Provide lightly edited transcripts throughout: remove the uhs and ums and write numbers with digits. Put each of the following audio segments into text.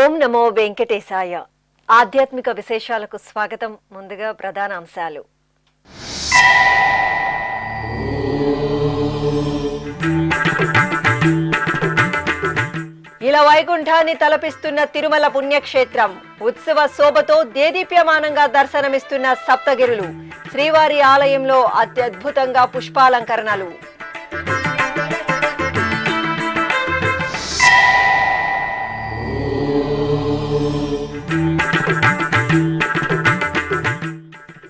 ఓం నమో వెంకటేశాయ. ఆధ్యాత్మిక విశేషాలకు స్వాగతం. ముందుగా ప్రధాన అంశాలు. ఇలా వైకుంఠాన్ని తలపిస్తున్న తిరుమల పుణ్యక్షేత్రం ఉత్సవ శోభతో దేదీప్యమానంగా దర్శనమిస్తున్న సప్తగిరులు. శ్రీవారి ఆలయంలో అత్యద్భుతంగా పుష్పాలంకరణలు.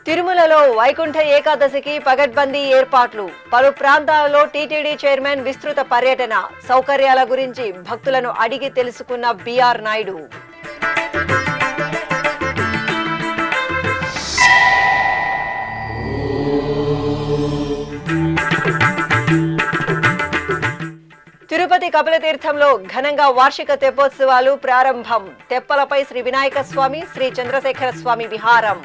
తిరుమలలో వైకుంఠ ఏకాదశికి పగడ్బందీ ఏర్పాట్లు. పలు ప్రాంతాలలో టీటీడీ చైర్మన్ విస్తృత పర్యటన. సౌకర్యాల గురించి భక్తులను అడిగి తెలుసుకున్న బిఆర్ నాయుడు. తిరుపతి కపిలతీర్థంలో ఘనంగా వార్షిక తెప్పోత్సవాలు ప్రారంభం. తెప్పలపై శ్రీ వినాయక స్వామి, శ్రీ చంద్రశేఖర స్వామి విహారం.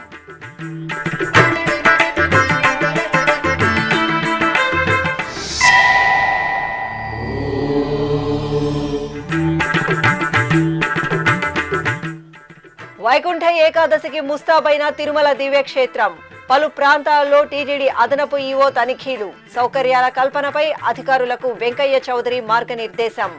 వైకుంఠ ఏకాదశికి ముస్తాబైన తిరుమల దివ్యక్షేత్రం. పలు ప్రాంతాల్లో టీటీడీ అదనపు ఈవో తనిఖీలు. సౌకర్యాల కల్పనపై అధికారులకు వెంకయ్య చౌదరి మార్గనిర్దేశం.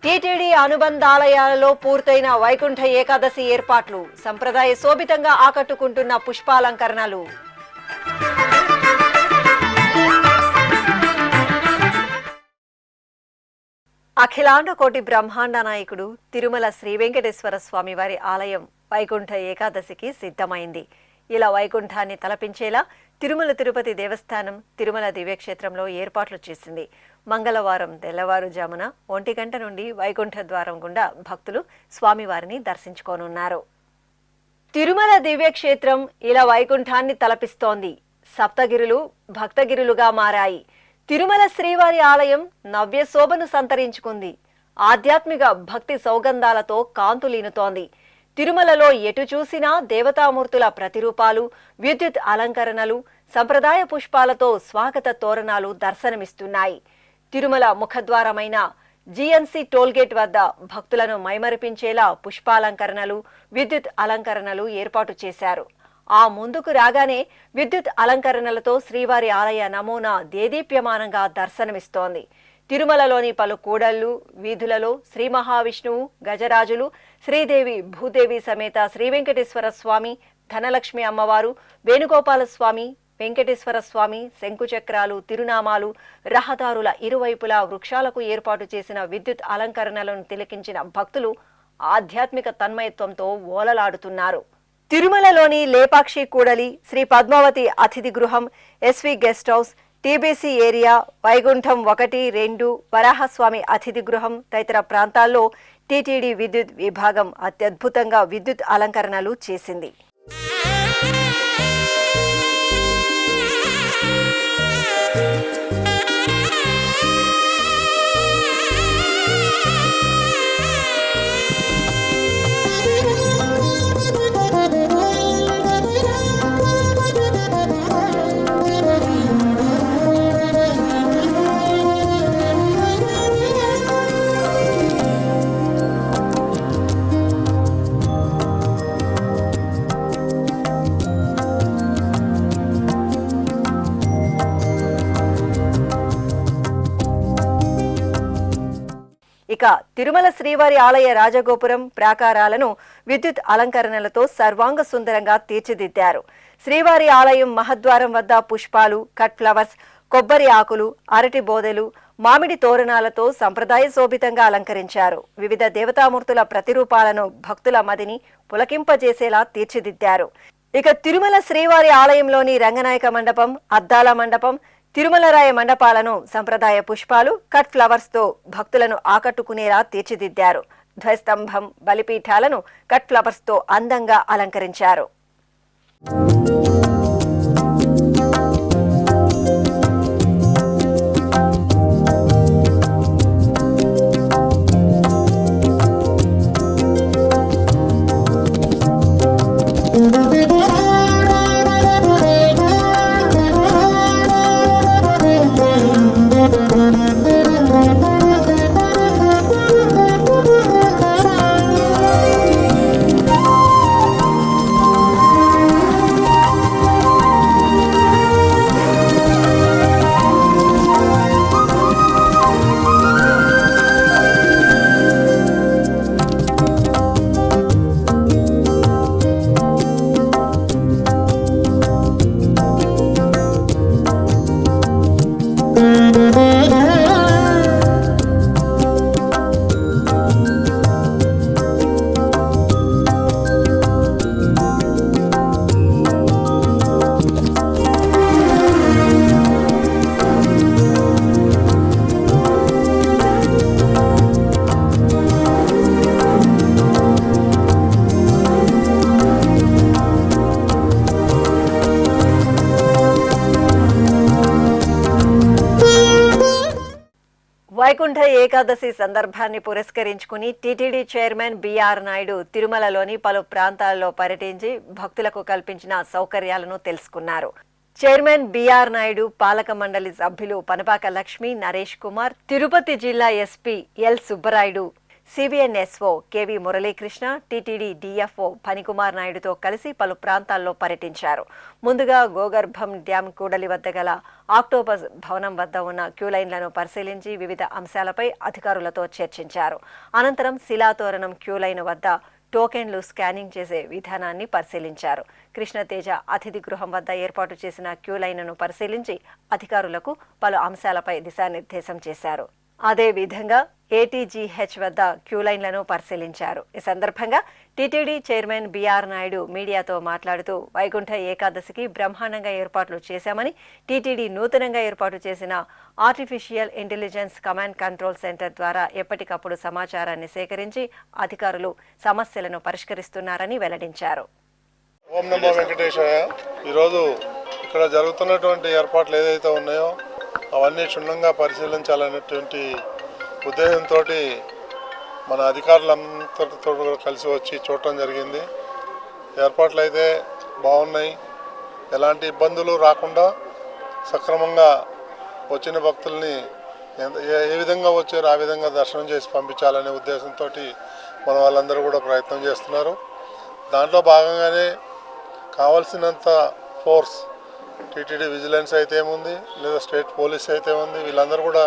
టీటీడీ అనుబంధాలయాలలో పూర్తయిన వైకుంఠ ఏకాదశి ఏర్పాట్లు. సంప్రదాయ శోభితంగా ఆకట్టుకుంటున్న పుష్పాలంకరణలు. అఖిలాండ కోటి బ్రహ్మాండ నాయకుడు తిరుమల శ్రీ వెంకటేశ్వర స్వామి వారి ఆలయం వైకుంఠ ఏకాదశికి సిద్ధమైంది. ఇలా వైకుంఠాన్ని తలపించేలా తిరుమల తిరుపతి దేవస్థానం తిరుమల దివ్యక్షేత్రంలో ఏర్పాట్లు చేసింది. మంగళవారం తెల్లవారుజామున 1 గంట నుండి వైకుంఠ ద్వారం గుండా భక్తులు స్వామివారిని దర్శించుకోనున్నారు. తిరుమల దివ్యక్షేత్రం ఇలా వైకుంఠాన్ని తలపిస్తోంది. సప్తగిరులు భక్తగిరులుగా మారాయి. తిరుమల శ్రీవారి ఆలయం నవ్య శోభను సంతరించుకుంది. ఆధ్యాత్మిక భక్తి సౌగంధాలతో కాంతులీనుతోంది. తిరుమలలో ఎటు చూసినా దేవతామూర్తుల ప్రతిరూపాలు, విద్యుత్ అలంకరణలు, సంప్రదాయ పుష్పాలతో స్వాగత తోరణాలు దర్శనమిస్తున్నాయి. తిరుమల ముఖద్వారమైన జిఎన్సి టోల్గేట్ వద్ద భక్తులను మైమరిపించేలా పుష్పాలంకరణలు, విద్యుత్ అలంకరణలు ఏర్పాటు చేశారు. ఆ ముందుకు రాగానే విద్యుత్ అలంకరణలతో శ్రీవారి ఆలయ నమూనా దేదీప్యమానంగా దర్శనమిస్తోంది. తిరుమలలోని పలు కూడళ్లు, వీధులలో శ్రీ మహావిష్ణువు, గజరాజులు, శ్రీదేవి, భూదేవి సమేత శ్రీ వెంకటేశ్వర స్వామి, ధనలక్ష్మి అమ్మవారు, వేణుగోపాల స్వామి, వెంకటేశ్వర స్వామి, శంకుచక్రాలు, తిరునామాలు, రహదారుల ఇరువైపులా వృక్షాలకు ఏర్పాటు చేసిన విద్యుత్ అలంకరణలను తిలకించిన భక్తులు ఆధ్యాత్మిక తన్మయత్వంతో ఓలలాడుతున్నారు. తిరుమలలోని లేపాక్షి కూడలి, శ్రీ పద్మావతి అతిథి గృహం, SV guest house, TBC area, Vaikuntham 1, 2, Varahaswamy అతిథి గృహం తదితర ప్రాంతాల్లో టీటీడీ విద్యుత్ విభాగం అత్యద్భుతంగా విద్యుత్ అలంకరణలు చేసింది. ఇక తిరుమల శ్రీవారి ఆలయ రాజగోపురం ప్రాకారాలను విద్యుత్ అలంకరణలతో సర్వాంగ సుందరంగా తీర్చిదిద్దారు. శ్రీవారి ఆలయం మహద్వారం వద్ద పుష్పాలు, కట్ ఫ్లవర్స్, కొబ్బరి ఆకులు, అరటి బోదెలు, మామిడి తోరణాలతో సంప్రదాయ శోభితంగా అలంకరించారు. వివిధ దేవతామూర్తుల ప్రతిరూపాలను భక్తుల మదిని పులకింపజేసేలా తీర్చిదిద్దారు. ఇక తిరుమల శ్రీవారి ఆలయంలోని రంగనాయక మండపం, అద్దాల మండపం, తిరుమలరాయ మండపాలను సంప్రదాయ పుష్పాలు, కట్ ఫ్లవర్స్ తో భక్తులను ఆకట్టుకునేలా తీర్చిదిద్దారు. ధ్వజస్తంభం, బలిపీఠాలను కట్ ఫ్లవర్స్ తో అందంగా అలంకరించారు. వైకుంఠ ఏకాదశి సందర్భాన్ని పురస్కరించుకుని టీటీడీ చైర్మన్ బిఆర్ నాయుడు తిరుమలలోని పలు ప్రాంతాల్లో పర్యటించి భక్తులకు కల్పించిన సౌకర్యాలను తెలుసుకున్నారు. చైర్మన్ బిఆర్ నాయుడు, పాలక మండలి సభ్యులు పనపాక లక్ష్మి, నరేష్ కుమార్, తిరుపతి జిల్లా SP L Subbarayudu, CBNSO KV Muralikrishna, TTD DFO Phanikumar నాయుడుతో కలిసి పలు ప్రాంతాల్లో పర్యటించారు. ముందుగా గోగర్భం డ్యాం కూడలి వద్ద గల ఆక్టోపస్ భవనం వద్ద ఉన్న క్యూలైన్లను పరిశీలించి వివిధ అంశాలపై అధికారులతో చర్చించారు. అనంతరం శిలాతోరణం క్యూలైన్ వద్ద టోకెన్లు స్కానింగ్ చేసే విధానాన్ని పరిశీలించారు. కృష్ణతేజ అతిథి గృహం వద్ద ఏర్పాటు చేసిన క్యూలైన్ను పరిశీలించి అధికారులకు పలు అంశాలపై దిశానిర్దేశం చేశారు. అదేవిధంగా ఏటీజీహెచ్ వద్ద క్యూలైన్లను పరిశీలించారు. ఈ సందర్భంగా టీటీడీ చైర్మన్ బిఆర్ నాయుడు మీడియాతో మాట్లాడుతూ వైకుంఠ ఏకాదశికి బ్రహ్మాండంగా ఏర్పాట్లు చేశామని, టీటీడీ నూతనంగా ఏర్పాటు చేసిన artificial intelligence command control centre ద్వారా ఎప్పటికప్పుడు సమాచారాన్ని సేకరించి అధికారులు సమస్యలను పరిష్కరిస్తున్నారని వెల్లడించారు. ఓం నమో వెంకటేశాయ. ఈరోజు ఇక్కడ జరుగుతున్నటువంటి ఏర్పాట్లు ఏదైతే ఉన్నాయో అవన్నీ క్షుణ్ణంగా పరిశీలించాలనేటువంటి ఉద్దేశంతో మన అధికారులందరితో కలిసి వచ్చి చూడటం జరిగింది. ఏర్పాట్లు అయితే బాగున్నాయి. ఎలాంటి ఇబ్బందులు రాకుండా సక్రమంగా వచ్చిన భక్తుల్ని ఏ విధంగా వచ్చారో ఆ విధంగా దర్శనం చేసి పంపించాలనే ఉద్దేశంతో మన వాళ్ళందరూ కూడా ప్రయత్నం చేస్తున్నారు. దాంట్లో భాగంగానే కావాల్సినంత ఫోర్స్ టీటీడీ విజిలెన్స్ అయితే ఏముంది, లేదా స్టేట్ పోలీస్ అయితే ఉంది, వీళ్ళందరూ కూడా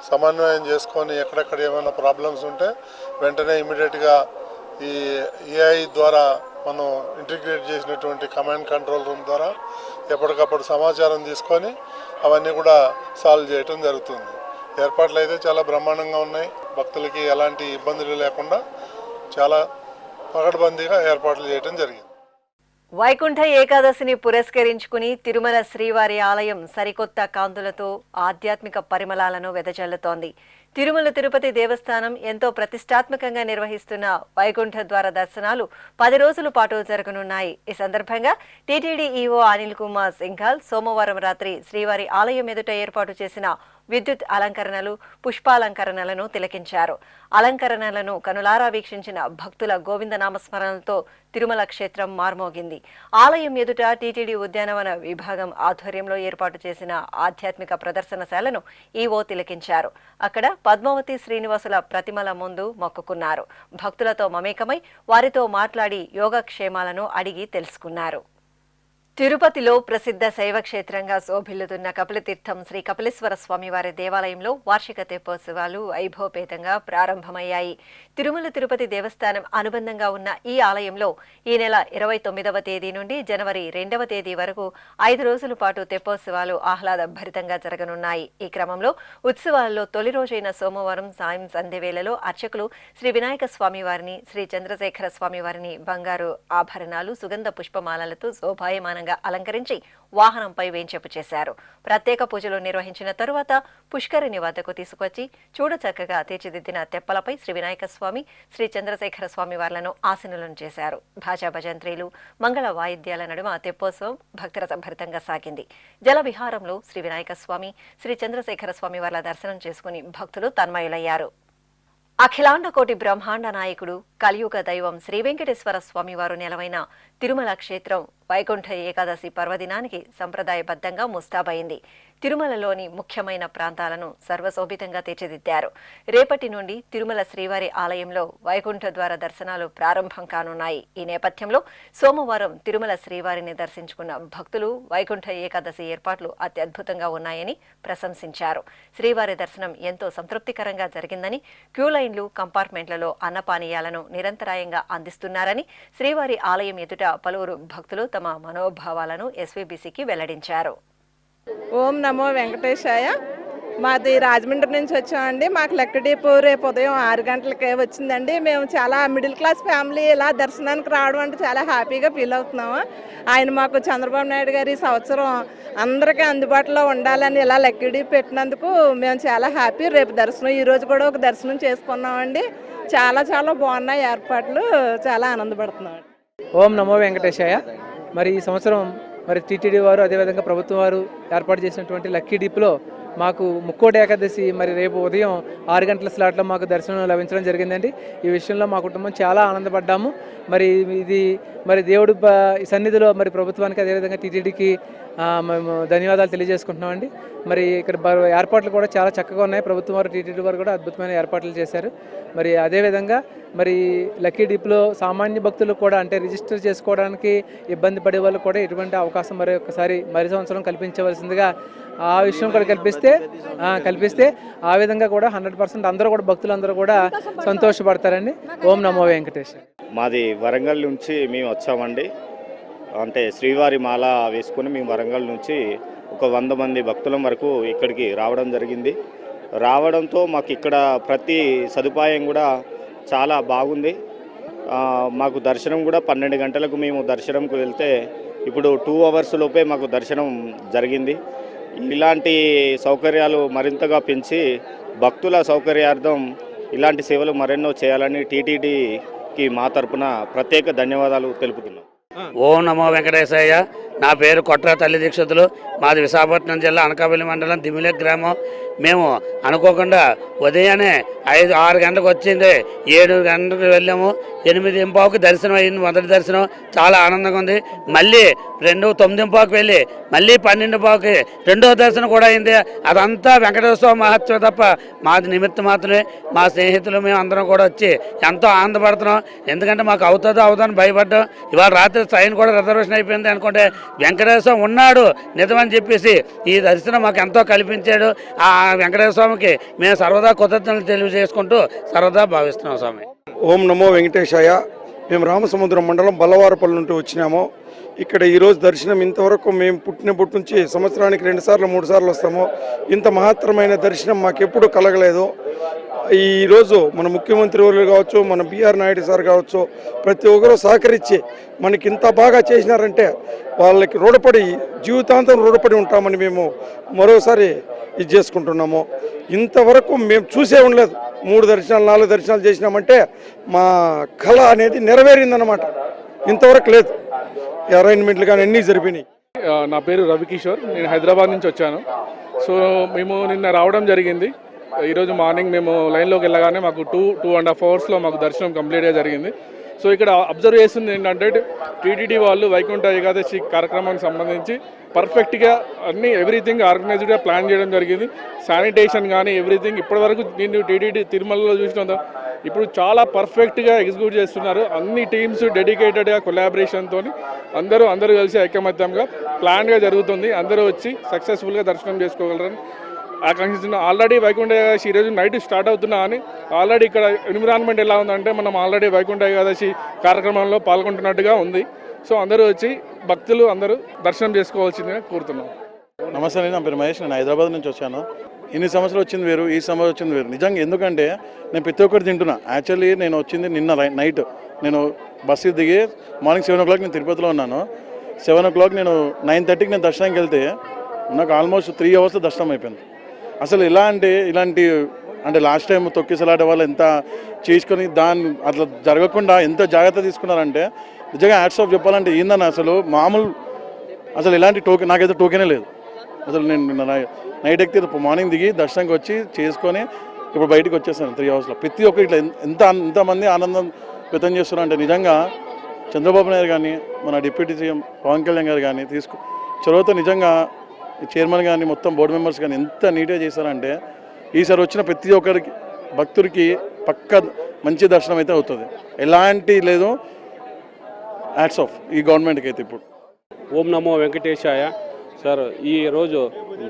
సమన్వయం చేసుకొని ఎక్కడెక్కడ ఏమైనా ప్రాబ్లమ్స్ ఉంటే వెంటనే ఇమీడియట్గా ఈ ఏఐ ద్వారా మనం ఇంటిగ్రేట్ చేసినటువంటి కమాండ్ కంట్రోల్ రూమ్ ద్వారా ఎప్పటికప్పుడు సమాచారం తీసుకొని అవన్నీ కూడా సాల్వ్ చేయటం జరుగుతుంది. ఏర్పాట్లు అయితే చాలా బ్రహ్మాండంగా ఉన్నాయి. భక్తులకి ఎలాంటి ఇబ్బందులు లేకుండా చాలా పకడ్బందీగా ఏర్పాట్లు చేయటం జరిగింది. వైకుంఠ ఏకాదశిని పురస్కరించుకుని తిరుమల శ్రీవారి ఆలయం సరికొత్త కాంతులతో ఆధ్యాత్మిక పరిమళాలను వెదజల్లుతోంది. తిరుమల తిరుపతి దేవస్థానం ఎంతో ప్రతిష్టాత్మకంగా నిర్వహిస్తున్న వైకుంఠ ద్వార దర్శనాలు 10 రోజుల పాటు జరగనున్నాయి. ఈ సందర్భంగా టీటీడీ ఈవో అనిల్ కుమార్ సింఘాల్ సోమవారం రాత్రి శ్రీవారి ఆలయం ఎదుట ఏర్పాటు చేసిన విద్యుత్ అలంకరణలు, పుష్పాలంకరణలను తిలకించారు. అలంకరణలను కనులారా వీక్షించిన భక్తుల గోవిందనామస్మరణలతో తిరుమల క్షేత్రం మార్మోగింది. ఆలయం ఎదుట టీటీడీ ఉద్యానవన విభాగం ఆధ్వర్యంలో ఏర్పాటు చేసిన ఆధ్యాత్మిక ప్రదర్శనశాలను ఈవో తిలకించారు. అక్కడ పద్మావతి శ్రీనివాసుల ప్రతిమల ముందు మొక్కుకున్నారు. భక్తులతో మమేకమై వారితో మాట్లాడి యోగక్షేమాలను అడిగి తెలుసుకున్నారు. తిరుపతిలో ప్రసిద్ధ శైవ క్షేత్రంగా శోభిల్లుతున్న కపిలతీర్థం శ్రీ కపిలేశ్వర స్వామివారి దేవాలయంలో వార్షిక తెప్పోత్సవాలు వైభవపేతంగా ప్రారంభమయ్యాయి. తిరుమల తిరుపతి దేవస్థానం అనుబంధంగా ఉన్న ఈ ఆలయంలో ఈ నెల 29వ తేదీ నుండి జనవరి 2వ తేదీ వరకు 5 రోజుల పాటు తెప్పోత్సవాలు ఆహ్లాదభరితంగా జరగనున్నాయి. ఈ క్రమంలో ఉత్సవాల్లో తొలి రోజైన సోమవారం సాయం సంధ్యవేళలో అర్చకులు శ్రీ వినాయక స్వామివారిని, శ్రీ చంద్రశేఖర స్వామివారిని బంగారు ఆభరణాలు, సుగంధ పుష్పమాలలతో శోభాయమానంగా అలంకరించి వాహనంపై వేంచేపు చేశారు. ప్రత్యేక పూజలు నిర్వహించిన తరువాత పుష్కరిణి వద్దకు తీసుకొచ్చి చూడచక్కగా తీర్చిదిద్దిన తెప్పలపై శ్రీ వినాయక స్వామి, శ్రీ చంద్రశేఖర స్వామి వార్లను ఆసీనులను చేశారు. భాజా భజంత్రీలు, మంగళ వాయిద్యాల నడుమ తెప్పోత్సవం భక్తిరసభరితంగా సాగింది. జల విహారంలో శ్రీ వినాయక స్వామి, శ్రీ చంద్రశేఖర స్వామి వార్ల దర్శనం చేసుకుని భక్తులు తన్మయులయ్యారు. అఖిలాండ కోటి బ్రహ్మాండ నాయకుడు, కలియుగ దైవం శ్రీ వెంకటేశ్వర స్వామివారు నెలవైన తిరుమల క్షేత్రం వైకుంఠ ఏకాదశి పర్వదినానికి సంప్రదాయబద్ధంగా ముస్తాబైంది. తిరుమలలోని ముఖ్యమైన ప్రాంతాలను సర్వశోభితంగా తీర్చిదిద్దారు. రేపటి నుండి తిరుమల శ్రీవారి ఆలయంలో వైకుంఠ ద్వార దర్శనాలు ప్రారంభం కానున్నాయి. ఈ నేపథ్యంలో సోమవారం తిరుమల శ్రీవారిని దర్శించుకున్న భక్తులు వైకుంఠ ఏకాదశి ఏర్పాట్లు అత్యద్భుతంగా ఉన్నాయని ప్రశంసించారు. శ్రీవారి దర్శనం ఎంతో సంతృప్తికరంగా జరిగిందని, క్యూ లైన్లు, కంపార్ట్మెంట్లలో అన్నపానీయాలను నిరంతరాయంగా అందిస్తున్నారని శ్రీవారి ఆలయం ఎదుట పలువురు భక్తులు తమ మనోభావాలను ఎస్వీబీసీకి వెల్లడించారు. ఓం నమో వెంకటేశాయ. మాది రాజమండ్రి నుంచి వచ్చామండి. మాకు లెక్క డిపో రేపు ఉదయం 6 గంటలకే వచ్చిందండి. మేము చాలా మిడిల్ క్లాస్ ఫ్యామిలీ ఇలా దర్శనానికి రావడం అంటే చాలా హ్యాపీగా ఫీల్ అవుతున్నాము. ఆయన మాకు చంద్రబాబు నాయుడు గారు ఈ సంవత్సరం అందరికీ అందుబాటులో ఉండాలని ఇలా లెక్క డిపో పెట్టినందుకు మేము చాలా హ్యాపీ. రేపు దర్శనం, ఈరోజు కూడా ఒక దర్శనం చేసుకున్నామండి. చాలా చాలా బాగున్నాయి ఏర్పాట్లు, చాలా ఆనందపడుతున్నాం. ఓం నమో వెంకటేశాయ. మరి ఈ సంవత్సరం టీటీడీ వారు, అదేవిధంగా ప్రభుత్వం వారు ఏర్పాటు చేసినటువంటి లక్కీ డిప్లో మాకు ముక్కోటి ఏకాదశి రేపు ఉదయం 6 గంటల స్లాట్లో మాకు దర్శనం లభించడం జరిగిందండి. ఈ విషయంలో మా కుటుంబం చాలా ఆనందపడ్డాము. ఇది దేవుడు సన్నిధిలో ప్రభుత్వానికి, అదేవిధంగా టీటీడీకి మేము ధన్యవాదాలు తెలియజేసుకుంటున్నామండి. ఇక్కడ ఏర్పాట్లు కూడా చాలా చక్కగా ఉన్నాయి. ప్రభుత్వం వారు, టీటీడీ వారు కూడా అద్భుతమైన ఏర్పాట్లు చేశారు. అదేవిధంగా లక్కీ డిప్లో సామాన్య భక్తులు కూడా, అంటే రిజిస్టర్ చేసుకోవడానికి ఇబ్బంది పడే వాళ్ళు కూడా ఎటువంటి అవకాశం మరి సంవత్సరం కల్పించవలసిందిగా ఆ విషయం కూడా కల్పిస్తే ఆ విధంగా కూడా 100% అందరూ కూడా, భక్తులందరూ కూడా సంతోషపడతారండి. ఓం నమో వెంకటేశ్వర. మాది వరంగల్ నుంచి మేము వచ్చామండి. అంటే శ్రీవారి మాల వేసుకుని మేము వరంగల్ నుంచి ఒక 100 మంది భక్తుల వరకు ఇక్కడికి రావడం జరిగింది. రావడంతో మాకు ఇక్కడ ప్రతి సదుపాయం కూడా చాలా బాగుంది. మాకు దర్శనం కూడా 12 గంటలకు మేము దర్శనంకు వెళ్తే ఇప్పుడు 2 అవర్స్ లోపే మాకు దర్శనం జరిగింది. ఇలాంటి సౌకర్యాలు మరింతగా పెంచి భక్తుల సౌకర్యార్థం ఇలాంటి సేవలు మరెన్నో చేయాలని టీటీడీకి మా తరపున ప్రత్యేక ధన్యవాదాలు తెలుపుతున్నాం. ఓం నమో వెంకటేశయ్య. నా పేరు కొట్ర తల్లి దీక్షితులు. మాది విశాఖపట్నం జిల్లా అనకాపల్లి మండలం దిమిలే గ్రామం. మేము అనుకోకుండా ఉదయాన్నే 5-6 గంటలకు వచ్చింది. 7 గంటలకు వెళ్ళాము. 8:15కి దర్శనం అయింది. మొదటి దర్శనం చాలా ఆనందంగా ఉంది. మళ్ళీ 9:15కి వెళ్ళి మళ్ళీ 12:15కి రెండవ దర్శనం కూడా అయింది. అదంతా వెంకటేశ్వర స్వామి మహత్వం తప్ప మాది నిమిత్తం మాత్రమే. మా స్నేహితులు మేము అందరం కూడా వచ్చి ఎంతో ఆనందపడుతున్నాం. ఎందుకంటే మాకు అవుతుందని భయపడ్డాం. ఇవాళ రాత్రి ట్రైన్ కూడా రిజర్వేషన్ అయిపోయింది అనుకుంటే వెంకటేశ్వర ఉన్నాడు నిజమని చెప్పేసి ఈ దర్శనం మాకు ఎంతో కల్పించాడు. ఆ వెంకటేశ్వర స్వామికి మేము సర్వదా కృతజ్ఞతలు తెలియజేసుకుంటూ సర్వదా భావిస్తున్నాం స్వామి. ఓం నమో వెంకటేశాయ. మేము రామసముద్రం మండలం బల్లవారపల్లి నుండి వచ్చినాము. ఇక్కడ ఈరోజు దర్శనం ఇంతవరకు మేము పుట్టినప్పటి నుంచి సంవత్సరానికి 2 సార్లు 3 సార్లు వస్తాము. ఇంత మహత్తరమైన దర్శనం మాకెప్పుడు కలగలేదు. ఈరోజు మన ముఖ్యమంత్రి వర్యులు కావచ్చు, మన బిఆర్ నాయుడు సార్ కావచ్చు, ప్రతి ఒక్కరూ సహకరించి మనకి ఇంత బాగా చేసినారంటే వాళ్ళకి రుణపడి, జీవితాంతం రుణపడి ఉంటామని మేము మరోసారి ఇది చేసుకుంటున్నాము. ఇంతవరకు మేము చూసే ఉండలేదు. 3 దర్శనాలు 4 దర్శనాలు చేసినామంటే మా కళ అనేది నెరవేరిందన్నమాట. ఇంతవరకు లేదు. అరేంజ్మెంట్లు కానీ అన్నీ జరిపినాయి. నా పేరు రవికిషోర్. నేను హైదరాబాద్ నుంచి వచ్చాను. సో మేము నిన్న రావడం జరిగింది. ఈరోజు మార్నింగ్ మేము లైన్లోకి వెళ్ళగానే మాకు 2.5 అవర్స్లో మాకు దర్శనం కంప్లీట్గా జరిగింది. సో ఇక్కడ అబ్జర్వ్ చేస్తుంది ఏంటంటే టీటీడీ వాళ్ళు వైకుంఠ ఏకాదశి కార్యక్రమానికి సంబంధించి పర్ఫెక్ట్గా అన్ని ఎవ్రీథింగ్ ఆర్గనైజ్డ్గా ప్లాన్ చేయడం జరిగింది. శానిటేషన్ కానీ ఎవ్రీథింగ్ ఇప్పటివరకు నేను టీటీడీ తిరుమలలో చూసిన ఇప్పుడు చాలా పర్ఫెక్ట్గా ఎగ్జిక్యూట్ చేస్తున్నారు. అన్ని టీమ్స్ డెడికేటెడ్గా కొలాబరేషన్తో అందరూ కలిసి ఐకమత్యంగా ప్లాన్గా జరుగుతుంది. అందరూ వచ్చి సక్సెస్ఫుల్గా దర్శనం చేసుకోగలరని ఆకాంక్షిస్తున్నాం. ఆల్రెడీ వైకుంఠ ఏకాదశి ఈరోజు నైట్ స్టార్ట్ అవుతున్నా అని ఆల్రెడీ ఇక్కడ ఎన్విరాన్మెంట్ ఎలా ఉందంటే మనం ఆల్రెడీ వైకుంఠ ఏకాదశి కార్యక్రమంలో పాల్గొంటున్నట్టుగా ఉంది. సో అందరూ వచ్చి భక్తులు అందరూ దర్శనం చేసుకోవాల్సిందిగా కోరుతున్నాం. నమస్తే అండి, నా పేరు మహేష్. నేను హైదరాబాద్ నుంచి వచ్చాను. ఇన్ని సంవత్సరాలు వచ్చింది వేరు, ఈ సంవత్సరం వచ్చింది వేరు. నిజంగా ఎందుకంటే నేను ప్రతి ఒక్కటి తింటున్నా. యాక్చువల్లీ నేను వచ్చింది నిన్న నైట్. నేను బస్సు దిగి మార్నింగ్ 7 o'clock నేను తిరుపతిలో ఉన్నాను. 7 o'clock నేను 9:30కి నేను దర్శనానికి వెళ్తే నాకు ఆల్మోస్ట్ 3 hours దర్శనం అయిపోయింది. అసలు ఎలా అంటే అంటే లాస్ట్ టైం తొక్కిసలాట వాళ్ళు ఎంత చేసుకొని దాన్ని అట్లా జరగకుండా ఎంత జాగ్రత్త తీసుకున్నారంటే నిజంగా హ్యాట్స్ ఆఫ్ చెప్పాలంటే ఏందన్న అసలు మామూలు అసలు ఎలాంటి టోకెన్ నాకైతే టోకెనే లేదు. అసలు నేను నిన్న నైట్ ఎక్కితే మార్నింగ్ దిగి దర్శనంకి వచ్చి చేసుకొని ఇప్పుడు బయటకు వచ్చేసాను 3 hours. ప్రతి ఒక్కరు ఇట్లా ఎంతమంది ఆనందం వ్యక్తం చేస్తున్నారు అంటే నిజంగా చంద్రబాబు నాయుడు కానీ మన డిప్యూటీ సీఎం పవన్ కళ్యాణ్ గారు కానీ చొరవతో నిజంగా చైర్మన్ కానీ మొత్తం బోర్డు మెంబర్స్ కానీ ఎంత నీట్గా చేశారంటే ఈసారి వచ్చిన ప్రతి ఒక్కరికి భక్తుడికి పక్క మంచి దర్శనం అయితే అవుతుంది. ఎలాంటి లేదు. హ్యాట్స్ ఆఫ్ ఈ గవర్నమెంట్కి అయితే. ఇప్పుడు ఓం నమో వెంకటేశాయ. సార్ ఈరోజు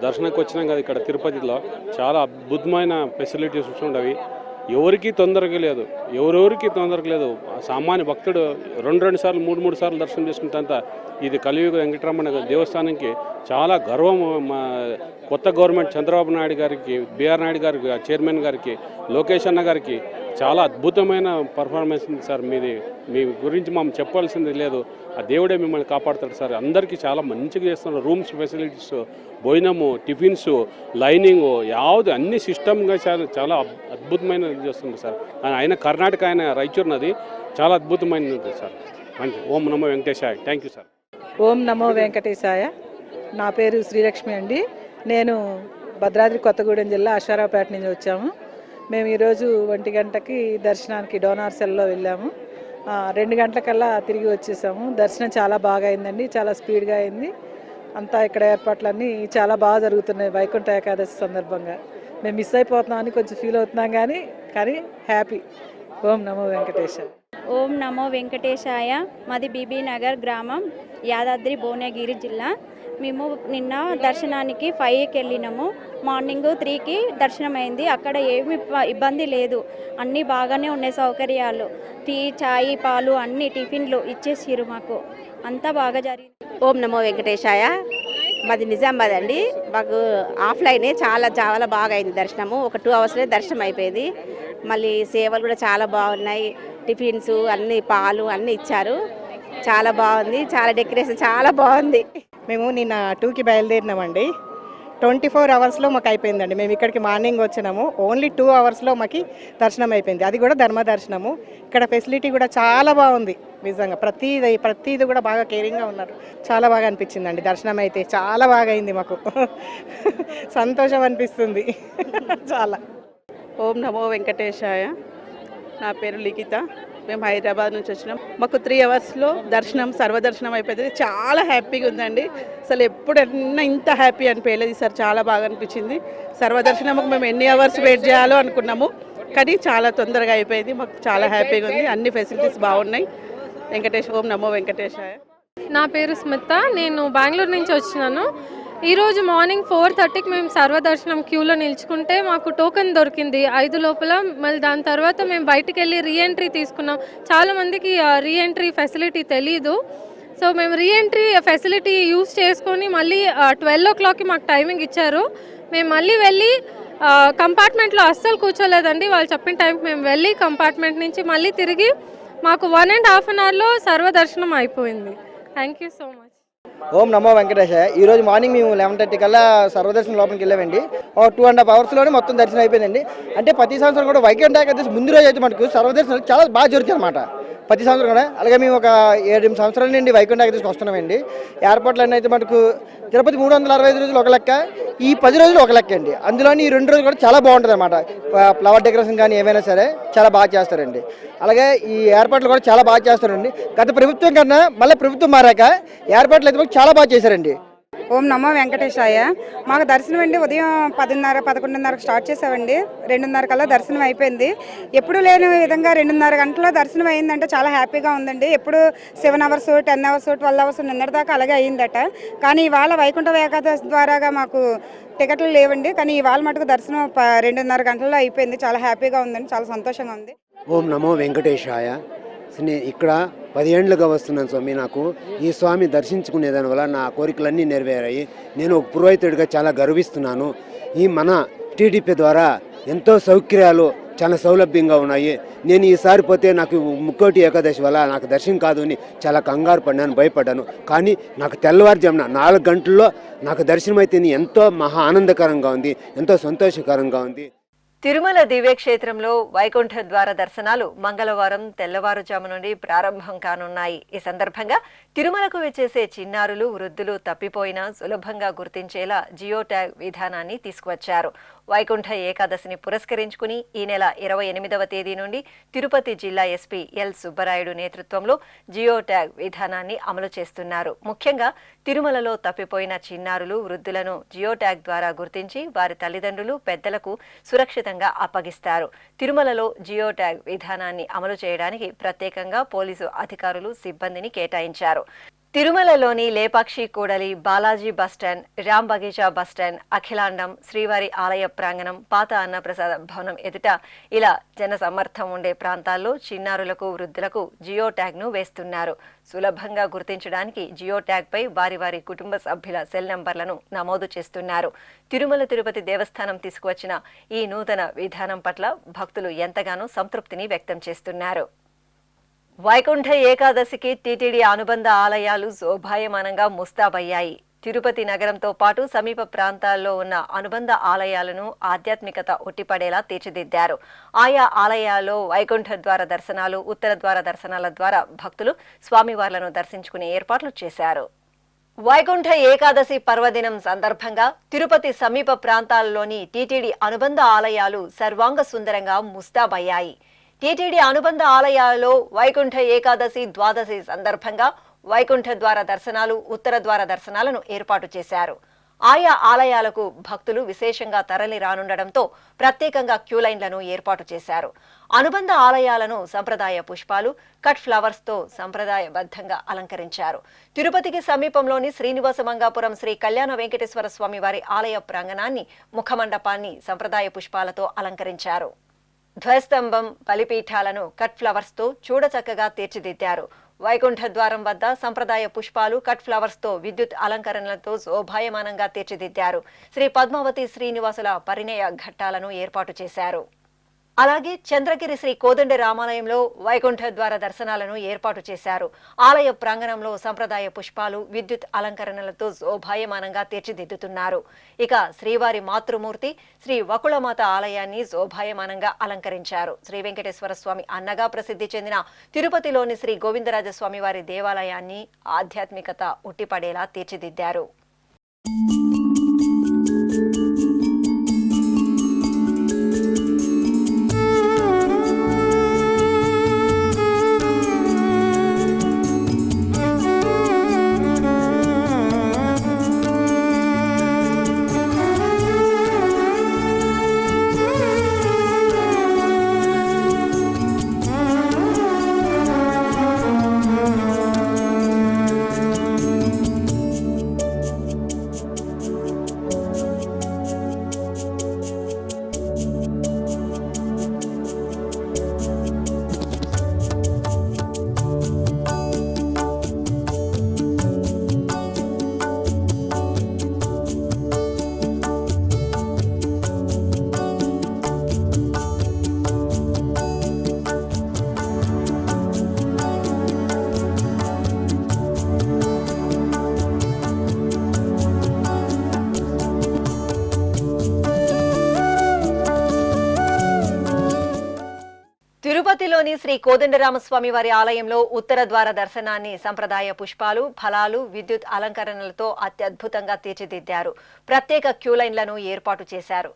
దర్శనానికి వచ్చినాం కదా ఇక్కడ తిరుపతిలో చాలా అద్భుతమైన ఫెసిలిటీస్ ఉండవి. ఎవరికి తొందరగా లేదు, ఎవరెవరికి తొందరగా లేదు. సామాన్య భక్తుడు 2 సార్లు 3 సార్లు దర్శనం చేసుకుంటంత ఇది కలియుగ వెంకటరమణ దేవస్థానానికి చాలా గర్వం. కొత్త గవర్నమెంట్ చంద్రబాబు నాయుడు గారికి, బిఆర్ నాయుడు గారికి, చైర్మన్ గారికి, లోకేష్ అన్న గారికి చాలా అద్భుతమైన పర్ఫార్మెన్స్ ఉంది సార్. మీ గురించి మనం చెప్పాల్సింది లేదు. ఆ దేవుడే మిమ్మల్ని కాపాడుతాడు సార్. అందరికీ చాలా మంచిగా చేస్తున్నారు. రూమ్స్ ఫెసిలిటీస్, భోజనము, టిఫిన్స్, లైనింగ్ యావది అన్ని సిస్టమ్గా చాలా అద్భుతమైన చేస్తుంది సార్. ఆయన కర్ణాటక, ఆయన రాయచూర్నది చాలా అద్భుతమైనది సార్. మంచి. ఓం నమో వెంకటేశాయ. Thank you sir. ఓం నమో వెంకటేశాయ. నా పేరు శ్రీలక్ష్మి అండి. నేను భద్రాద్రి కొత్తగూడెం జిల్లా అశ్వారావుపేట నుంచి వచ్చాము. మేము ఈరోజు 1 గంటకి దర్శనానికి డోనార్ సెల్లో వెళ్ళాము. 2 గంటలకల్లా తిరిగి వచ్చేసాము. దర్శనం చాలా బాగా అయిందండి, చాలా స్పీడ్గా అయింది. అంతా ఇక్కడ ఏర్పాట్లన్నీ చాలా బాగా జరుగుతున్నాయి. వైకుంఠ ఏకాదశి సందర్భంగా మేము మిస్ అయిపోతున్నామని కొంచెం ఫీల్ అవుతున్నాం కానీ హ్యాపీ. ఓం నమో వెంకటేశాయ. ఓం నమో వెంకటేశాయ. మాది బీబీ నగర్ గ్రామం, యాదాద్రి భువనగిరి జిల్లా. మేము నిన్న దర్శనానికి 5కి వెళ్ళినాము. మార్నింగ్ 3కి దర్శనం అయింది. అక్కడ ఏమి ఇబ్బంది లేదు, అన్నీ బాగానే ఉన్నాయి సౌకర్యాలు. టీ, చాయ్, పాలు అన్ని టిఫిన్లు ఇచ్చేసిరు మాకు. అంతా బాగా జరిగింది. ఓం నమో వెంకటేశాయ. మాది నిజామాబాద్ అండి. మాకు ఆఫ్లైనే చాలా బాగా అయింది దర్శనము. ఒక 2 hours దర్శనం అయిపోయింది. మళ్ళీ సేవలు కూడా చాలా బాగున్నాయి. టిఫిన్స్ అన్ని, పాలు అన్నీ ఇచ్చారు. చాలా బాగుంది. చాలా డెకరేషన్ చాలా బాగుంది. మేము నిన్న 2కి బయలుదేరినామండి. 24 hours మాకు అయిపోయిందండి. మేము ఇక్కడికి మార్నింగ్ వచ్చినాము. ఓన్లీ 2 hours మాకు దర్శనం అయిపోయింది. అది కూడా ధర్మ దర్శనము. ఇక్కడ ఫెసిలిటీ కూడా చాలా బాగుంది. నిజంగా ప్రతిదీ కూడా బాగా కేరింగ్గా ఉన్నారు. చాలా బాగా అనిపించిందండి. దర్శనం అయితే చాలా బాగా అయింది. మాకు సంతోషం అనిపిస్తుంది చాలా. ఓం నమో వెంకటేశాయ. నా పేరు లిఖిత. మేము హైదరాబాద్ నుంచి వచ్చినాం. మాకు 3 hours దర్శనం, సర్వదర్శనం అయిపోయింది. చాలా హ్యాపీగా ఉందండి. అసలు ఎప్పుడన్నా ఇంత హ్యాపీ అనిపించలేదు సార్. చాలా బాగా అనిపించింది. సర్వదర్శనంకు మేము ఎన్ని hours వెయిట్ చేయాలో అనుకున్నాము, కానీ చాలా తొందరగా అయిపోయింది. మాకు చాలా హ్యాపీగా ఉంది. అన్ని ఫెసిలిటీస్ బాగున్నాయి. ఓం నమో వెంకటేశాయ. నా పేరు స్మిత. నేను బెంగళూరు నుంచి వచ్చినాను. ఈరోజు మార్నింగ్ 4:30కి మేము సర్వదర్శనం క్యూలో నిల్చుకుంటే మాకు టోకెన్ దొరికింది 5 లోపల. మళ్ళీ దాని తర్వాత మేము బయటికి వెళ్ళి రీఎంట్రీ తీసుకున్నాం. చాలామందికి రీఎంట్రీ ఫెసిలిటీ తెలీదు. సో మేము రీఎంట్రీ ఫెసిలిటీ యూస్ చేసుకొని మళ్ళీ 12 o'clockకి మాకు టైమింగ్ ఇచ్చారు. మేము మళ్ళీ వెళ్ళి కంపార్ట్మెంట్లో అస్సలు కూర్చోలేదండి. వాళ్ళు చెప్పిన టైంకి మేము వెళ్ళి కంపార్ట్మెంట్ నుంచి మళ్ళీ తిరిగి మాకు 1.5 hourలో సర్వదర్శనం అయిపోయింది. Thank you so much. ఓం నమో వెంకటేశాయ. ఈరోజు మార్నింగ్ మేము 11:30 కల్లా సర్వదర్శనం లోపలికి వెళ్ళామండి. 2.5 hours మొత్తం దర్శనం అయిపోయిందండి. అంటే ప్రతి సంవత్సరం కూడా వైకుంఠ ఏకాదశి ముందు రోజు అయితే మనకు సర్వదర్శనం చాలా బాగా జరుగుతుంది అనమాట. ప్రతి సంవత్సరం కూడా. అలాగే మేము ఒక 7-8 సంవత్సరాల నుండి వైకుంఠ ఏకాదశికి వస్తున్నామండి. ఏర్పాట్లు అన్నీ అయితే మనకు తిరుపతి 365 రోజులు ఒక లెక్క, ఈ 10 రోజులు ఒక లెక్క అండి. అందులోని ఈ 2 రోజులు కూడా చాలా బాగుంటుంది అనమాట. ఫ్లవర్ డెకరేషన్ కానీ ఏమైనా సరే చాలా బాగా చేస్తారండి. అలాగే ఈ ఏర్పాట్లు కూడా చాలా బాగా చేస్తారండి. గత ప్రభుత్వం కన్నా మళ్ళీ ప్రభుత్వం మారాక ఏర్పాట్లు అయితే మాకు చాలా బాగా చేశారండి. ఓం నమో వెంకటేశాయ. మాకు దర్శనం అండి ఉదయం 10:30, 11:30 స్టార్ట్ చేసామండి. 2:30 కల్లా దర్శనం అయిపోయింది. ఎప్పుడు లేని విధంగా 2:30 గంటల్లో దర్శనం అయిందంటే చాలా హ్యాపీగా ఉందండి. ఎప్పుడు 7 అవర్స్, 10 అవర్స్, 12 అవర్స్ నిన్నటిదాకా అలాగే అయిందట. కానీ ఇవాళ వైకుంఠ ఏకాదశి ద్వారాగా మాకు టికెట్లు లేవండి. కానీ ఇవాళ మటుకు దర్శనం 2:30 గంటల్లో అయిపోయింది. చాలా హ్యాపీగా ఉందండి, చాలా సంతోషంగా ఉంది. ఓం నమో వెంకటేశాయ. ఇక్కడ 10 ఏళ్ళుగా వస్తున్నాను స్వామి. నాకు ఈ స్వామి దర్శించుకునే దానివల్ల నా కోరికలన్నీ నెరవేరాయి. నేను ఒక పురోహితుడిగా చాలా గర్విస్తున్నాను. ఈ మన టీడీపీ ద్వారా ఎంతో సౌకర్యాలు చాలా సౌలభ్యంగా ఉన్నాయి. నేను ఈసారి పోతే నాకు ముక్కోటి ఏకాదశి వల్ల నాకు దర్శనం కాదు అని చాలా కంగారు పడ్డాను, భయపడ్డాను. కానీ నాకు తెల్లవారుజామున 4 గంటల్లో నాకు దర్శనం అయితే ఎంతో మహా ఆనందకరంగా ఉంది, ఎంతో సంతోషకరంగా ఉంది. తిరుమల దివ్యక్షేత్రంలో వైకుంఠ ద్వార దర్శనాలు మంగళవారం తెల్లవారుజాము నుండి ప్రారంభం కానున్నాయి. ఈ సందర్భంగా తిరుమలకు వచ్చేసే చిన్నారులు, వృద్ధులు తప్పిపోయినా సులభంగా గుర్తించేలా జియో ట్యాగ్ విధానాన్ని తీసుకువచ్చారు. వైకుంఠ ఏకాదశిని పురస్కరించుకుని ఈ నెల 28వ తేదీ నుండి తిరుపతి జిల్లా ఎస్పీ ఎల్ సుబ్బరాయుడు నేతృత్వంలో జియో ట్యాగ్ విధానాన్ని అమలు చేస్తున్నారు. ముఖ్యంగా తిరుమలలో తప్పిపోయిన చిన్నారులు, వృద్ధులను జియో ట్యాగ్ ద్వారా గుర్తించి వారి తల్లిదండ్రులు, పెద్దలకు సురక్షితంగా అప్పగిస్తారు. తిరుమలలో జియో ట్యాగ్ విధానాన్ని అమలు చేయడానికి ప్రత్యేకంగా పోలీసు అధికారులు, సిబ్బందిని కేటాయించారు. తిరుమలలోని లేపాక్షి కూడలి, బాలాజీ బస్టాండ్, రామ్ బగీచా బస్టాండ్, అఖిలాండం, శ్రీవారి ఆలయ ప్రాంగణం, పాత అన్నప్రసాద భవనం ఎదుట ఇలా జనసమ్మర్థం ఉండే ప్రాంతాల్లో చిన్నారులకు, వృద్ధులకు జియో ట్యాగ్ను వేస్తున్నారు. సులభంగా గుర్తించడానికి జియో ట్యాగ్పై వారి వారి కుటుంబ సభ్యుల సెల్ నంబర్లను నమోదు చేస్తున్నారు. తిరుమల తిరుపతి దేవస్థానం తీసుకువచ్చిన ఈ నూతన విధానం పట్ల భక్తులు ఎంతగానో సంతృప్తిని వ్యక్తం చేస్తున్నారు. వైకుంఠ ఏకాదశికి టీటీడీ అనుబంధ ఆలయాలు శోభాయమానంగా ముస్తాబయ్యాయి. తిరుపతి నగరంతో పాటు సమీప ప్రాంతాల్లో ఉన్న అనుబంధ ఆలయాలను ఆధ్యాత్మికత ఉట్టిపడేలా తీర్చిదిద్దారు. ఆయా ఆలయాల్లో వైకుంఠ ద్వార దర్శనాలు, ఉత్తర ద్వార దర్శనాల ద్వారా భక్తులు స్వామివార్లను దర్శించుకునే ఏర్పాట్లు చేశారు. వైకుంఠ ఏకాదశి పర్వదినం సందర్భంగా తిరుపతి సమీప ప్రాంతాల్లోని టీటీడీ అనుబంధ ఆలయాలు సర్వాంగ సుందరంగా ముస్తాబయ్యాయి. టీటీడీ అనుబంధ ఆలయాల్లో వైకుంఠ ఏకాదశి, ద్వాదశి సందర్భంగా వైకుంఠ ద్వార దర్శనాలు, ఉత్తర ద్వార దర్శనాలను ఏర్పాటు చేశారు. ఆయా ఆలయాలకు భక్తులు విశేషంగా తరలి రానుండడంతో ప్రత్యేకంగా క్యూలైన్లను ఏర్పాటు చేశారు. అనుబంధ ఆలయాలను సంప్రదాయ పుష్పాలు, కట్ ఫ్లవర్స్తో సంప్రదాయబద్ధంగా అలంకరించారు. తిరుపతికి సమీపంలోని శ్రీనివాస మంగాపురం శ్రీ కళ్యాణ వెంకటేశ్వర స్వామి వారి ఆలయ ప్రాంగణాన్ని, ముఖమండపాన్ని సంప్రదాయ పుష్పాలతో అలంకరించారు. ధ్వజస్తంభం, బలిపీఠాలను కట్ ఫ్లవర్స్తో చూడచక్కగా తీర్చిదిద్దారు. వైకుంఠ ద్వారం వద్ద సంప్రదాయ పుష్పాలు, కట్ ఫ్లవర్స్తో విద్యుత్ అలంకరణలతో శోభాయమానంగా తీర్చిదిద్దారు. శ్రీ పద్మావతి శ్రీనివాసుల పరిణయ ఘట్టాలను ఏర్పాటు చేశారు. అలాగే చంద్రగిరి శ్రీ కోదండ రామాలయంలో వైకుంఠ ద్వార దర్శనాలను ఏర్పాటు చేశారు. ఆలయ ప్రాంగణంలో సంప్రదాయ పుష్పాలు, విద్యుత్ అలంకరణలతో శోభాయమానంగా తీర్చిదిద్దుతున్నారు. ఇక శ్రీవారి మాతృమూర్తి శ్రీ వకుళమాత ఆలయాన్ని శోభాయమానంగా అలంకరించారు. శ్రీ వెంకటేశ్వర స్వామి అన్నగా ప్రసిద్ధి చెందిన తిరుపతిలోని శ్రీ గోవిందరాజస్వామి వారి దేవాలయాన్ని ఆధ్యాత్మికత ఉట్టిపడేలా తీర్చిదిద్దారు. అలిపిరిలోని శ్రీ కోదండరామస్వామి వారి ఆలయంలో ఉత్తర ద్వార దర్శనాన్ని సంప్రదాయ పుష్పాలు, ఫలాలు, విద్యుత్ అలంకరణలతో అత్యద్భుతంగా తీర్చిదిద్దారు. ప్రత్యేక క్యూ లైన్లను ఏర్పాటు చేశారు.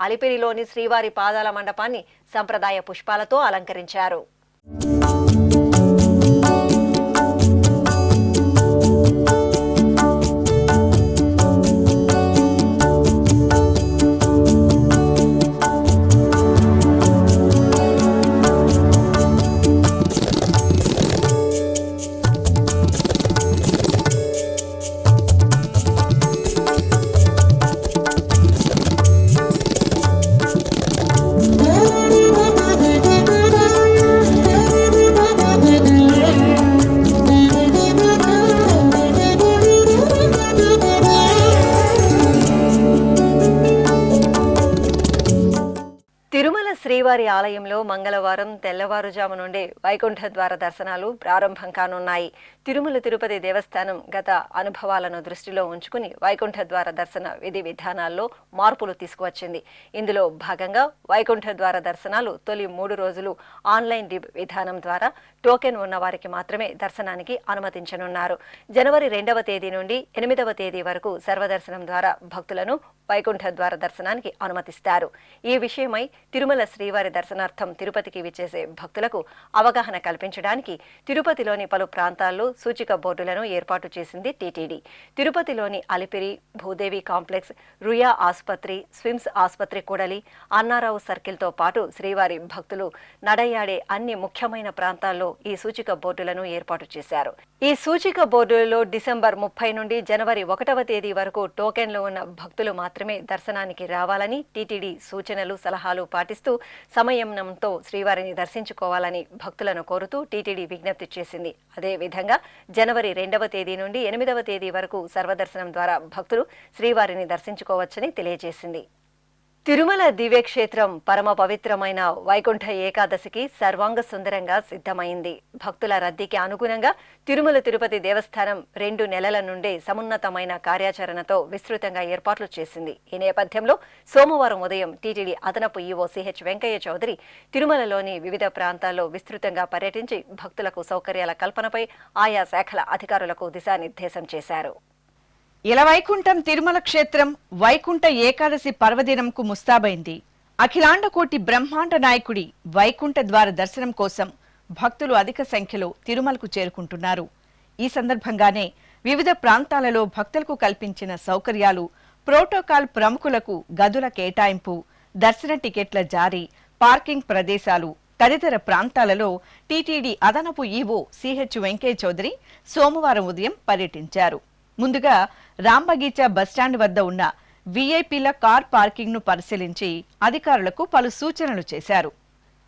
అలిపిరిలోని శ్రీవారి పాదాల మండపాన్ని సంప్రదాయ పుష్పాలతో అలంకరించారు. శ్రీవారి ఆలయంలో మంగళవారం తెల్లవారుజాము నుండి వైకుంఠ ద్వార దర్శనాలు ప్రారంభం కానున్నాయి. తిరుమల తిరుపతి దేవస్థానం గత అనుభవాలను దృష్టిలో ఉంచుకుని వైకుంఠ ద్వార దర్శన విధి విధానాల్లో మార్పులు తీసుకువచ్చింది. ఇందులో భాగంగా వైకుంఠ ద్వార దర్శనాలు తొలి 3 రోజులు ఆన్లైన్ విధానం ద్వారా టోకెన్ ఉన్న వారికి మాత్రమే దర్శనానికి అనుమతించనున్నారు. జనవరి 2వ తేదీ నుండి 8వ తేదీ వరకు సర్వదర్శనం ద్వారా భక్తులను వైకుంఠ ద్వార దర్శనానికి అనుమతిస్తారు. ఈ విషయమై తిరుమల శ్రీవారి దర్శనార్థం తిరుపతికి విచ్చేసే భక్తులకు అవగాహన కల్పించడానికి తిరుపతిలోని పలు ప్రాంతాల్లో సూచిక బోర్డులను ఏర్పాటు చేసింది టీటీడీ. తిరుపతిలోని అలిపిరి, భూదేవి కాంప్లెక్స్, రుయా ఆసుపత్రి, స్విమ్స్ ఆసుపత్రి కూడలి, అన్నారావు సర్కిల్తో పాటు శ్రీవారి భక్తులు నడయాడే అన్ని ముఖ్యమైన ప్రాంతాల్లో ఈ సూచిక బోర్డులను ఏర్పాటు చేశారు. ఈ సూచిక బోర్డులలో డిసెంబర్ 30 నుండి జనవరి 1వ తేదీ వరకు టోకెన్లు ఉన్న భక్తులు మాత్రమే దర్శనానికి రావాలని టీటీడీ సూచనలు, సలహాలు పాటిస్తూ సంయమనంతో శ్రీవారిని దర్శించుకోవాలని భక్తులను కోరుతూ టీటీడీ విజ్ఞప్తి చేసింది. అదేవిధంగా జనవరి 2వ తేదీ నుండి 8వ తేదీ వరకు సర్వదర్శనం ద్వారా భక్తులు శ్రీవారిని దర్శించుకోవచ్చని తెలియజేసింది. తిరుమల దివ్యక్షేత్రం పరమ పవిత్రమైన వైకుంఠ ఏకాదశికి సర్వాంగ సుందరంగా సిద్ధమైంది. భక్తుల రద్దీకి అనుగుణంగా తిరుమల తిరుపతి దేవస్థానం 2 నెలల నుండే సమున్నతమైన కార్యాచరణతో విస్తృతంగా ఏర్పాట్లు చేసింది. ఈ నేపథ్యంలో సోమవారం ఉదయం టీటీడీ అదనపు ఈవో సిహెచ్ వెంకయ్య చౌదరి తిరుమలలోని వివిధ ప్రాంతాల్లో విస్తృతంగా పర్యటించి భక్తులకు సౌకర్యాల కల్పనపై ఆయా శాఖల అధికారులకు దిశానిర్దేశం చేశారు. ఇలవైకుంఠం తిరుమల క్షేత్రం వైకుంఠ ఏకాదశి పర్వదినంకు ముస్తాబైంది. అఖిలాండకోటి బ్రహ్మాండ నాయకుడి వైకుంఠ ద్వార దర్శనం కోసం భక్తులు అధిక సంఖ్యలో తిరుమలకు చేరుకుంటున్నారు. ఈ సందర్భంగానే వివిధ ప్రాంతాలలో భక్తులకు కల్పించిన సౌకర్యాలు, ప్రోటోకాల్, ప్రముఖులకు గదుల కేటాయింపు, దర్శన టికెట్ల జారీ, పార్కింగ్ ప్రదేశాలు తదితర ప్రాంతాలలో టీటీడీ అదనపు ఈవో సిహెచ్ వెంకయ్య చౌదరి సోమవారం ఉదయం పర్యటించారు. ముందుగా రాంబగీచా బస్టాండ్ వద్ద ఉన్న వీఐపీల కార్ పార్కింగ్ ను పరిశీలించి అధికారులకు పలు సూచనలు చేశారు.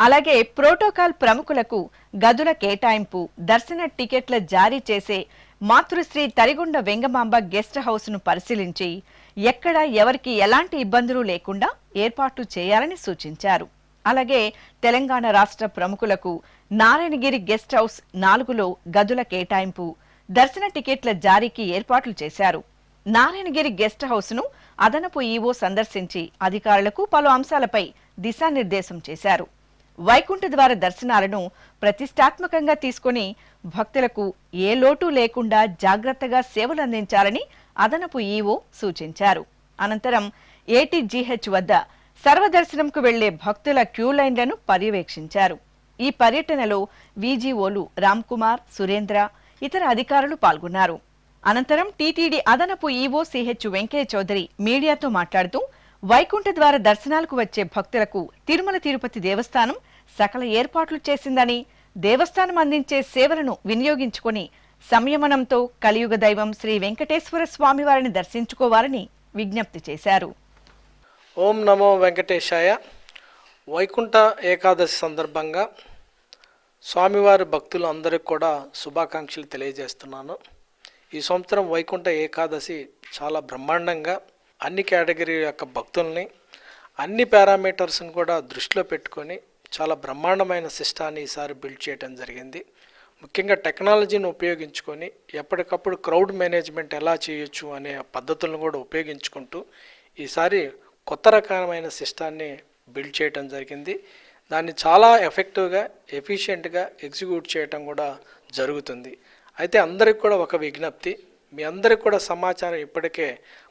అలాగే ప్రోటోకాల్ ప్రముఖులకు గదుల కేటాయింపు, దర్శన టికెట్ల జారీ చేసే మాతృశ్రీ తరిగొండ వెంగమాంబ గెస్ట్ హౌస్ ను పరిశీలించి ఎక్కడ ఎవరికి ఎలాంటి ఇబ్బందులు లేకుండా ఏర్పాట్లు చేయాలని సూచించారు. అలాగే తెలంగాణ రాష్ట్ర ప్రముఖులకు నారాయణగిరి గెస్ట్ హౌస్ 4లో గదుల కేటాయింపు, దర్శన టికెట్ల జారీకి ఏర్పాట్లు చేశారు. నారాయణగిరి గెస్ట్ హౌస్ ను అదనపు ఈవో సందర్శించి అధికారులకు పలు అంశాలపై దిశానిర్దేశం చేశారు. వైకుంఠ ద్వార దర్శనాలను ప్రతిష్టాత్మకంగా తీసుకుని భక్తులకు ఏ లోటు లేకుండా జాగ్రత్తగా సేవలు అందించాలని అదనపు ఈవో సూచించారు. అనంతరం ఏటీజీహెచ్ వద్ద సర్వదర్శనంకు వెళ్లే భక్తుల క్యూ లైన్లను పర్యవేక్షించారు. ఈ పర్యటనలో వీజీఓలు రామ్కుమార్, సురేంద్ర, ఇతర అధికారులు పాల్గొన్నారు. అనంతరం టీటీడీ అదనపు ఈవో సిహెచ్ వెంకయ్య చౌదరి మీడియాతో మాట్లాడుతూ వైకుంఠ ద్వార దర్శనాలకు వచ్చే భక్తులకు తిరుమల తిరుపతి దేవస్థానం సకల ఏర్పాట్లు చేసిందని, దేవస్థానం అందించే సేవలను వినియోగించుకొని సంయమనంతో కలియుగ దైవం శ్రీ వెంకటేశ్వర స్వామివారిని దర్శించుకోవాలని విజ్ఞప్తి చేశారు. ఓం నమో వెంకటేశాయ. వైకుంఠ ఏకాదశి సందర్భంగా స్వామివారి భక్తులు అందరికీ కూడా శుభాకాంక్షలు తెలియజేస్తున్నాను. ఈ సంవత్సరం వైకుంఠ ఏకాదశి చాలా బ్రహ్మాండంగా అన్ని కేటగిరీ యొక్క భక్తుల్ని, అన్ని పారామీటర్స్ని కూడా దృష్టిలో పెట్టుకొని చాలా బ్రహ్మాండమైన సిస్టాన్ని ఈసారి బిల్డ్ చేయడం జరిగింది. ముఖ్యంగా టెక్నాలజీని ఉపయోగించుకొని ఎప్పటికప్పుడు క్రౌడ్ మేనేజ్మెంట్ ఎలా చేయొచ్చు అనే పద్ధతులను కూడా ఉపయోగించుకుంటూ ఈసారి కొత్త రకమైన సిస్టాన్ని బిల్డ్ చేయడం జరిగింది. దాన్ని చాలా ఎఫెక్టివ్గా, ఎఫిషియెంట్గా ఎగ్జిక్యూట్ చేయటం కూడా జరుగుతుంది. అయితే అందరికి కూడా ఒక విజ్ఞప్తి, మీ అందరికి కూడా సమాచారం ఇప్పటికే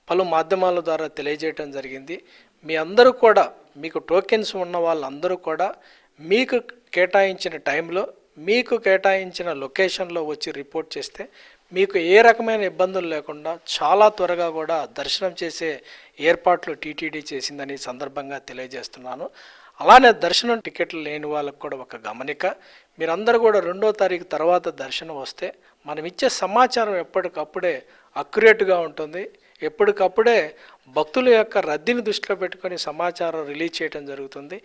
పలు మాధ్యమాల ద్వారా తెలియజేయటం జరిగింది. మీ అందరూ కూడా, మీకు టోకెన్స్ ఉన్న వాళ్ళందరూ కూడా మీకు కేటాయించిన టైంలో, మీకు కేటాయించిన లొకేషన్లో వచ్చి రిపోర్ట్ చేస్తే మీకు ఏ రకమైన ఇబ్బందులు లేకుండా చాలా త్వరగా కూడా దర్శనం చేసే ఏర్పాట్లు టీటీడీ చేసిందని సందర్భంగా తెలియజేస్తున్నాను. అలానే దర్శనం టికెట్లు లేని వాళ్ళకు కూడా ఒక గమనిక, మీరందరూ కూడా 2వ తారీఖు తర్వాత దర్శనం వస్తే మనం ఇచ్చే సమాచారం ఎప్పటికప్పుడే అక్యురేట్గా ఉంటుంది. ఎప్పటికప్పుడే భక్తుల యొక్క రద్దీని దృష్టిలో పెట్టుకొని సమాచారం రిలీజ్ చేయడం జరుగుతుంది.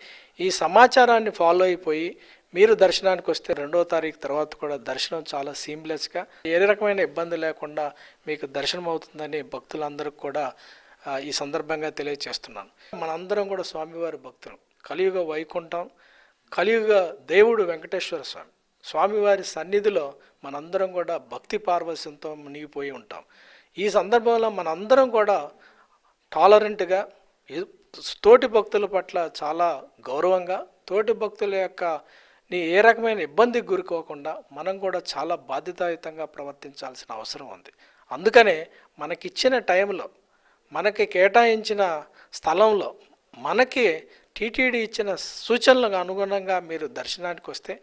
ఈ సమాచారాన్ని ఫాలో అయిపోయి మీరు దర్శనానికి వస్తే 2వ తారీఖు తర్వాత కూడా దర్శనం చాలా సీమ్లెస్గా, ఏ రకమైన ఇబ్బంది లేకుండా మీకు దర్శనం అవుతుందని భక్తులందరికీ కూడా ఈ సందర్భంగా తెలియజేస్తున్నాను. మనందరం కూడా స్వామివారి భక్తులు. కలియుగ వైకుంఠం, కలియుగ దేవుడు వెంకటేశ్వర స్వామి, స్వామివారి సన్నిధిలో మనందరం కూడా భక్తి పార్వశ్యంతో మునిగిపోయి ఉంటాం. ఈ సందర్భంలో మనందరం కూడా టాలరెంట్గా, తోటి భక్తుల పట్ల చాలా గౌరవంగా, తోటి భక్తుల యొక్క ఏ రకమైన ఇబ్బందికి గురికోకుండా మనం కూడా చాలా బాధ్యతాయుతంగా ప్రవర్తించాల్సిన అవసరం ఉంది. అందుకనే మనకిచ్చిన టైంలో, మనకి కేటాయించిన స్థలంలో, మనకి టీటీడీ ఇచ్చిన సూచనలకు అనుగుణంగా మీరు దర్శనానికి వస్తే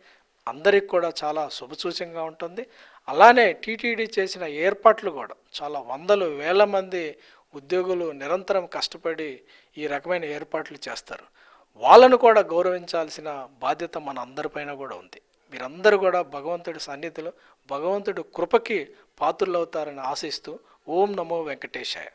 అందరికి కూడా చాలా శుభసూచకంగా ఉంటుంది. అలానే టీటీడీ చేసిన ఏర్పాట్లు కూడా చాలా వందలు వేల మంది ఉద్యోగులు నిరంతరం కష్టపడి ఈ రకమైన ఏర్పాట్లు చేస్తారు. వాళ్ళను కూడా గౌరవించాల్సిన బాధ్యత మన అందరిపైన కూడా ఉంది. మీరందరూ కూడా భగవంతుడి సన్నిధిలో భగవంతుడి కృపకి పాత్రులవుతారని ఆశిస్తూ ఓం నమో వెంకటేశాయ.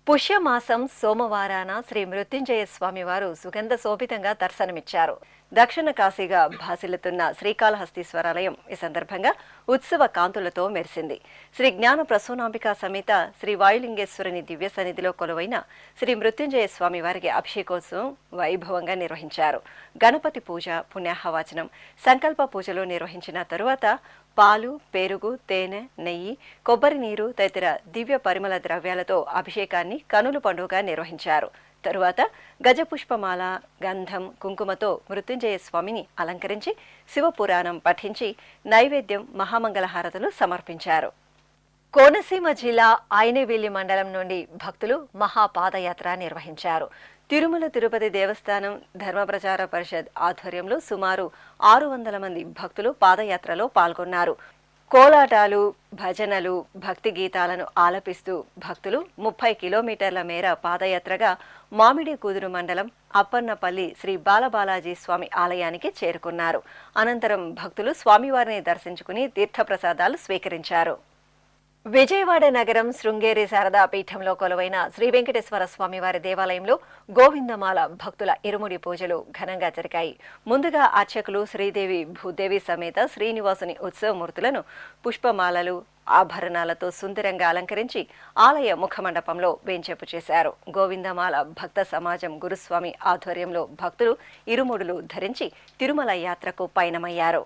పుష్యమాసం సోమవారాన శ్రీ మృత్యుంజయ స్వామివారు సుగంధ శోభితంగా దర్శనమిచ్చారు. దక్షిణ కాశీగా భాసిల్లుతున్న శ్రీకాళహస్తీశ్వరాలయం ఈ సందర్భంగా ఉత్సవ కాంతులతో మెరిసింది. శ్రీ జ్ఞాన ప్రసూనాంబిక సమేత శ్రీ వాయులింగేశ్వరుని దివ్య సన్నిధిలో కొలువైన శ్రీ మృత్యుంజయ స్వామి వారికి అభిషేకోత్సవం వైభవంగా నిర్వహించారు. గణపతి పూజ, పుణ్యాహవాచనం, సంకల్ప పూజలు నిర్వహించిన తరువాత పాలు, పెరుగు, తేనె, నెయ్యి, కొబ్బరి నీరు తదితర దివ్య పరిమళ ద్రవ్యాలతో అభిషేకాన్ని కనుల పండుగగా నిర్వహించారు. తరువాత గజపుష్పమాల, గంధం, కుంకుమతో మృత్యుంజయ స్వామిని అలంకరించి శివపురాణం పఠించి నైవేద్యం, మహామంగళహారతులు సమర్పించారు. కోనసీమ జిల్లా ఆయనవెల్లి మండలం నుండి భక్తులు మహాపాదయాత్ర నిర్వహించారు. తిరుమల తిరుపతి దేవస్థానం ధర్మ ప్రచార పరిషత్ ఆధ్వర్యంలో సుమారు 600 మంది భక్తులు పాదయాత్రలో పాల్గొన్నారు. కోలాటాలు, భజనలు, భక్తి గీతాలను ఆలపిస్తూ భక్తులు 30 కిలోమీటర్ల మేర పాదయాత్రగా మామిడి కుదురు మండలం అప్పన్నపల్లి శ్రీ బాలబాలాజీ స్వామి ఆలయానికి చేరుకున్నారు. అనంతరం భక్తులు స్వామివారిని దర్శించుకుని తీర్థప్రసాదాలు స్వీకరించారు. విజయవాడ నగరం శృంగేరి శారదా పీఠంలో కొలువైన శ్రీ వెంకటేశ్వర స్వామివారి దేవాలయంలో గోవిందమాల భక్తుల ఇరుముడి పూజలు ఘనంగా జరిగాయి. ముందుగా అర్చకులు శ్రీదేవి భూదేవి సమేత శ్రీనివాసుని ఉత్సవమూర్తులను పుష్పమాలలు, ఆభరణాలతో సుందరంగా అలంకరించి ఆలయ ముఖమండపంలో వేంచేపు చేశారు. గోవిందమాల భక్త సమాజం గురుస్వామి ఆధ్వర్యంలో భక్తులు ఇరుముడులు ధరించి తిరుమల యాత్రకు పయనమయ్యారు.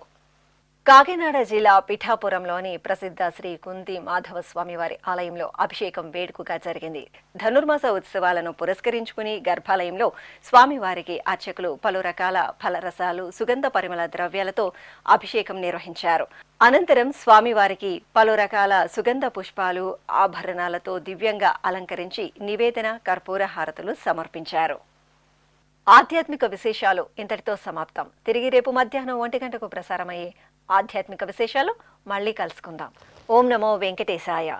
కాకినాడ జిల్లా పిఠాపురంలోని ప్రసిద్ధ శ్రీ కుంతి మాధవ స్వామివారి ఆలయంలో అభిషేకం వేడుకగా జరిగింది. ధనుర్మాస ఉత్సవాలను పురస్కరించుకుని గర్భాలయంలో స్వామివారికి అర్చకులు పలు రకాల ఫలరసాలు, సుగంధ పరిమళ ద్రవ్యాలతో అభిషేకం నిర్వహించారు. అనంతరం స్వామివారికి పలు రకాల సుగంధ పుష్పాలు, ఆభరణాలతో దివ్యంగా అలంకరించి నివేదన, కర్పూర హారతులు సమర్పించారు. ఆధ్యాత్మిక విశేషాలు ఇంతటితో సమాప్తం. తిరిగి రేపు మధ్యాహ్నం 1 గంటకు ప్రసారమయ్యే ఆధ్యాత్మిక విశేషాలు మళ్ళీ కలుసుకుందాం. ఓం నమో వెంకటేశాయ.